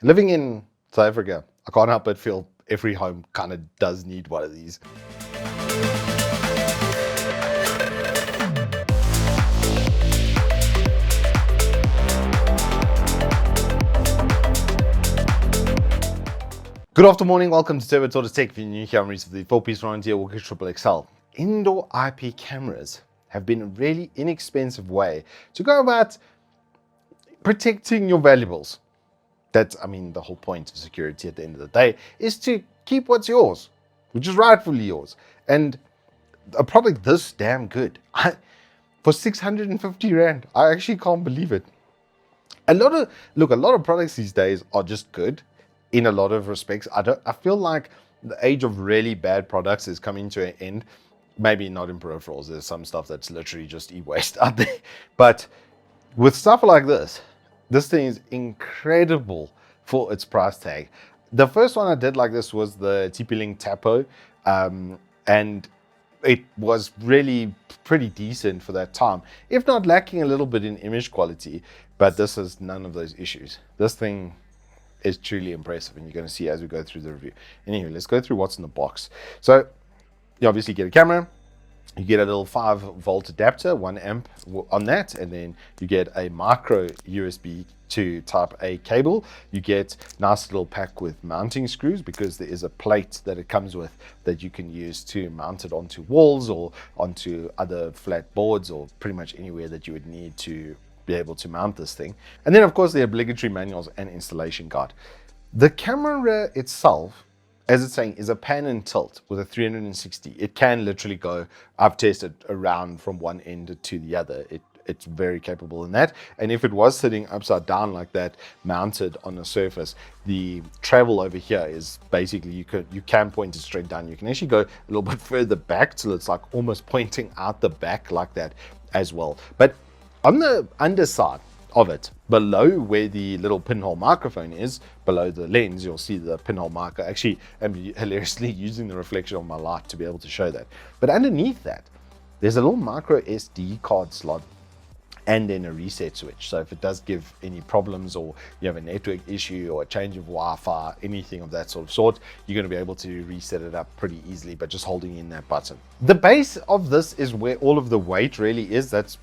Living in South Africa, I can't help but feel every home kind of does need one of these. Good afternoon, welcome to Turbo Tortoise Tech. If you're new here, I'm Reese of the 4-piece Frontier Wooks XXL. Indoor IP cameras have been a really inexpensive way to go about protecting your valuables. That's, the whole point of security at the end of the day is to keep what's yours, which is rightfully yours. And a product this damn good, for 650 Rand, I actually can't believe it. A lot of products these days are just good in a lot of respects. I feel like the age of really bad products is coming to an end. Maybe not in peripherals. There's some stuff that's literally just e-waste out there. But with stuff like this thing is incredible for its price tag. The first one I did like this was the TP-Link Tapo, and it was really pretty decent for that time, if not lacking a little bit in image quality, but this has none of those issues. This thing is truly impressive, and you're going to see as we go through the review. Anyway, let's go through what's in the box. So you obviously get a camera. You get a little 5-volt adapter, 1 amp on that, and then you get a micro USB to type A cable. You get a nice little pack with mounting screws, because there is a plate that it comes with that you can use to mount it onto walls or onto other flat boards, or pretty much anywhere that you would need to be able to mount this thing. And then of course the obligatory manuals and installation guide. The camera itself, as it's saying, is a pan and tilt with a 360. It can literally go, I've tested around from one end to the other. It's very capable in that. And if it was sitting upside down like that, mounted on a surface, the travel over here is basically, you can point it straight down. You can actually go a little bit further back till it's like almost pointing out the back like that as well. But on the underside of it, below where the little pinhole microphone is, below the lens, you'll see the pinhole marker. Actually, I'm hilariously using the reflection of my light to be able to show that. But underneath that, there's a little micro SD card slot and then a reset switch. So if it does give any problems, or you have a network issue or a change of Wi-Fi, anything of that sort, you're going to be able to reset it up pretty easily by just holding in that button. The base of this is where all of the weight really is. That's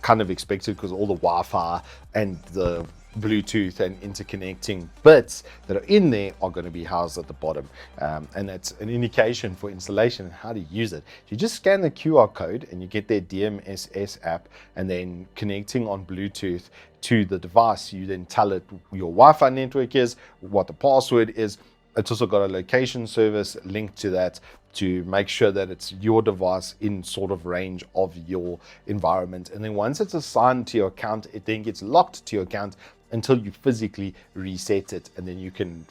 kind of expected, because all the Wi-Fi and the Bluetooth and interconnecting bits that are in there are going to be housed at the bottom, and that's an indication for installation and how to use it. You just scan the QR code and you get their DMSS app, and then connecting on Bluetooth to the device, you then tell it your Wi-Fi network is, what the password is. It's also got a location service linked to that to make sure that it's your device in sort of range of your environment. And then once it's assigned to your account, it then gets locked to your account until you physically reset it, and then you can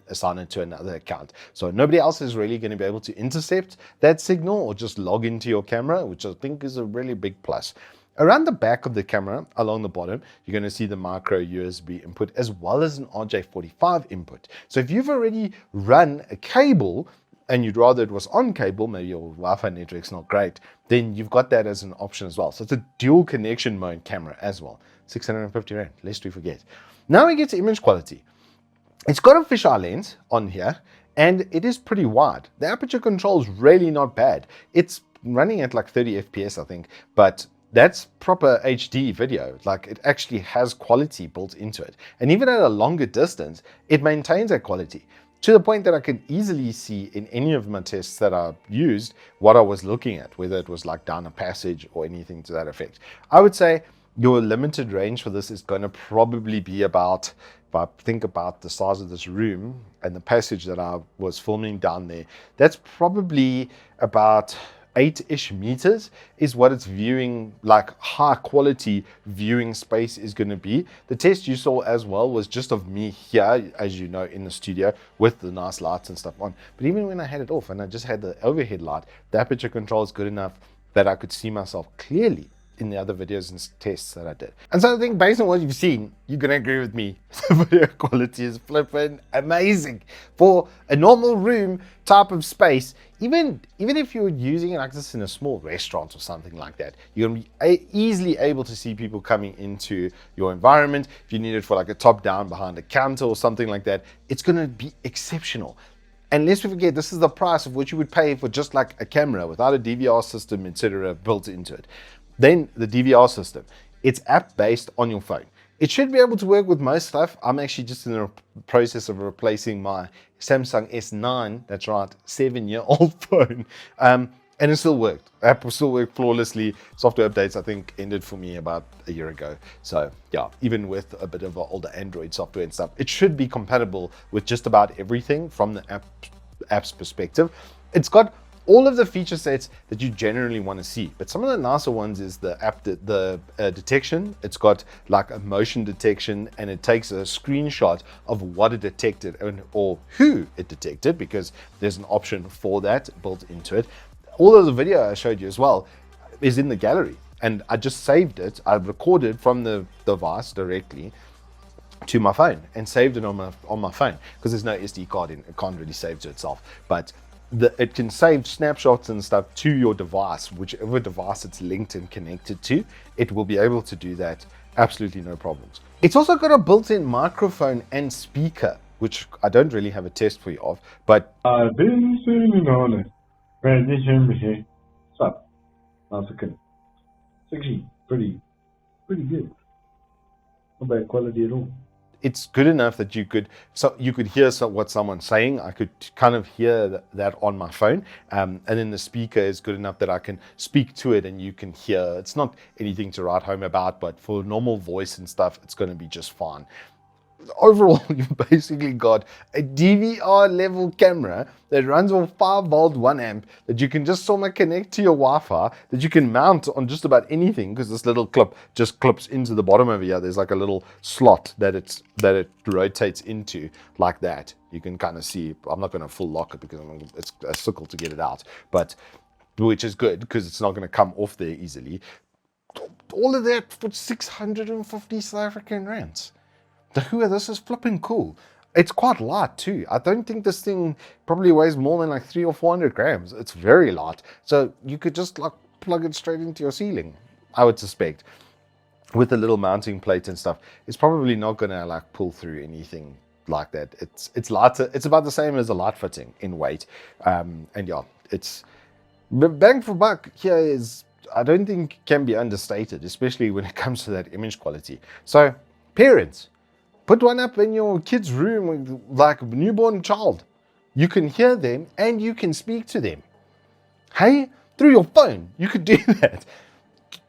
assign it to another account. So nobody else is really going to be able to intercept that signal or just log into your camera, which I think is a really big plus. Around the back of the camera, along the bottom, you're going to see the micro USB input as well as an RJ45 input. So if you've already run a cable and you'd rather it was on cable, maybe your Wi-Fi network's not great, then you've got that as an option as well. So it's a dual connection mode camera as well. 650 Rand, lest we forget. Now we get to image quality. It's got a fisheye lens on here, and it is pretty wide. The aperture control is really not bad. It's running at like 30 FPS, I think, but that's proper HD video. Like, it actually has quality built into it. And even at a longer distance, it maintains that quality, to the point that I could easily see in any of my tests that I used what I was looking at, whether it was like down a passage or anything to that effect. I would say your limited range for this is going to probably be about, if I think about the size of this room and the passage that I was filming down there, that's probably about 8-ish meters is what its viewing, like high quality viewing space is going to be. The test you saw as well was just of me here, as you know, in the studio with the nice lights and stuff on. But even when I had it off and I just had the overhead light, the aperture control is good enough that I could see myself clearly in the other videos and tests that I did. And so I think based on what you've seen, you're going to agree with me. The video quality is flipping amazing. For a normal room type of space, even if you're using it like this in a small restaurant or something like that, you're going to be easily able to see people coming into your environment. If you need it for like a top down behind a counter or something like that, it's going to be exceptional. And lest we forget, this is the price of what you would pay for just like a camera without a DVR system, etc. built into it. Then the DVR system, it's app-based on your phone. It should be able to work with most stuff. I'm actually just in the process of replacing my Samsung S9, that's right, 7-year-old phone. And it still worked. App will still work flawlessly. Software updates, I think, ended for me about a year ago. So yeah, even with a bit of older Android software and stuff, it should be compatible with just about everything from the app's perspective. It's got all of the feature sets that you generally want to see, but some of the nicer ones is the app detection. It's got like a motion detection, and it takes a screenshot of what it detected or who it detected, because there's an option for that built into it. All of the video I showed you as well is in the gallery, and I just saved it. I recorded from the device directly to my phone and saved it on my phone, because there's no SD card in it. It can't really save to itself, but it can save snapshots and stuff to your device, whichever device it's linked and connected to. It will be able to do that, absolutely no problems. It's also got a built-in microphone and speaker, which I don't really have a test for you of, but I've been sitting on it. What's up? How's it going? It's actually pretty good. Not bad quality at all. It's good enough that you could hear what someone's saying. I could kind of hear that on my phone, and then the speaker is good enough that I can speak to it and you can hear. It's not anything to write home about, but for normal voice and stuff, it's going to be just fine. Overall, you've basically got a DVR level camera that runs on 5-volt 1 amp that you can just somehow connect to your Wi-Fi, that you can mount on just about anything, because this little clip just clips into the bottom over here. There's like a little slot that it rotates into like that. You can kind of see. I'm not going to full lock it because it's a sickle to get it out, but which is good because it's not going to come off there easily. All of that for 650 South African rands. Dahua, this is flipping cool. It's quite light too. I don't think this thing probably weighs more than like 300 or 400 grams. It's very light. So you could just like plug it straight into your ceiling, I would suspect. With the little mounting plate and stuff, it's probably not gonna like pull through anything like that. It's lighter. It's about the same as a light fitting in weight. And yeah, it's bang for buck here is, I don't think can be understated, especially when it comes to that image quality. So parents, put one up in your kid's room with like a newborn child. You can hear them and you can speak to them. Hey, through your phone, you could do that.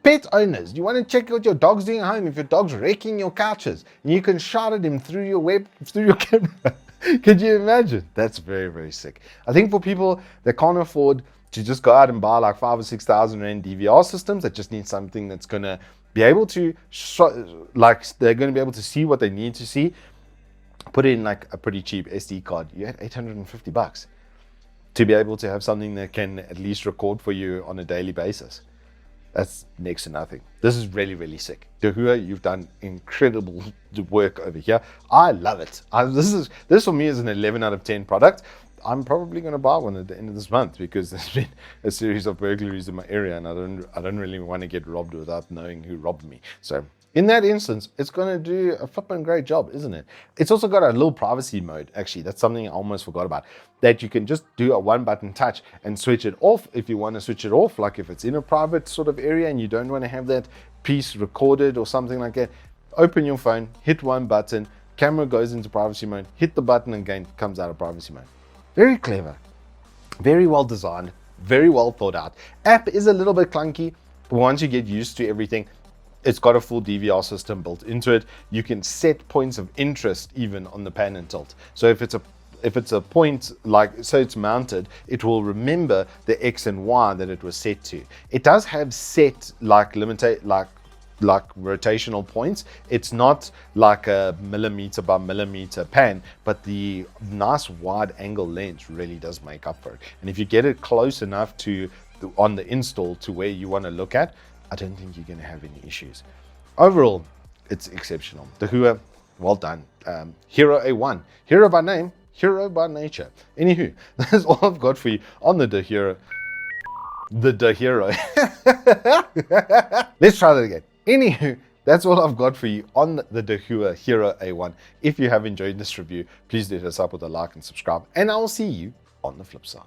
Pet owners, you want to check what your dog's doing at home, if your dog's wrecking your couches, and you can shout at him through your camera. Could you imagine? That's very, very sick. I think for people that can't afford to just go out and buy like 5,000 or 6,000 rand DVR systems, that just need something that's gonna be able to they're going to be able to see what they need to see, put in like a pretty cheap SD card. You had 850 bucks to be able to have something that can at least record for you on a daily basis. That's next to nothing. This is really, really sick. Dahua, you've done incredible work over here. I love it. This for me is an 11 out of 10 product. I'm probably going to buy one at the end of this month, because there's been a series of burglaries in my area, and I don't really want to get robbed without knowing who robbed me. So in that instance, it's going to do a flipping great job, isn't it? It's also got a little privacy mode. Actually, that's something I almost forgot about, that you can just do a 1-button touch and switch it off if you want to switch it off, like if it's in a private sort of area and you don't want to have that piece recorded or something like that. Open your phone, hit 1 button, camera goes into privacy mode, hit the button, and again comes out of privacy mode. Very clever, very well designed, very well thought out. App is a little bit clunky, but once you get used to everything, it's got a full DVR system built into it. You can set points of interest even on the pan and tilt. So if it's a point, like, so it's mounted, it will remember the X and Y that it was set to. It does have set like rotational points. It's not like a millimeter by millimeter pan, but the nice wide angle lens really does make up for it. And if you get it close enough to on the install to where you want to look at, I don't think you're going to have any issues. Overall, it's exceptional. Dahua, well done. Hero A1, hero by name, hero by nature. Anywho, that's all I've got for you on the Dahua. The Dahua. Let's try that again. Anywho, that's all I've got for you on the Dahua Hero A1. If you have enjoyed this review, please let us up with a like and subscribe, and I will see you on the flip side.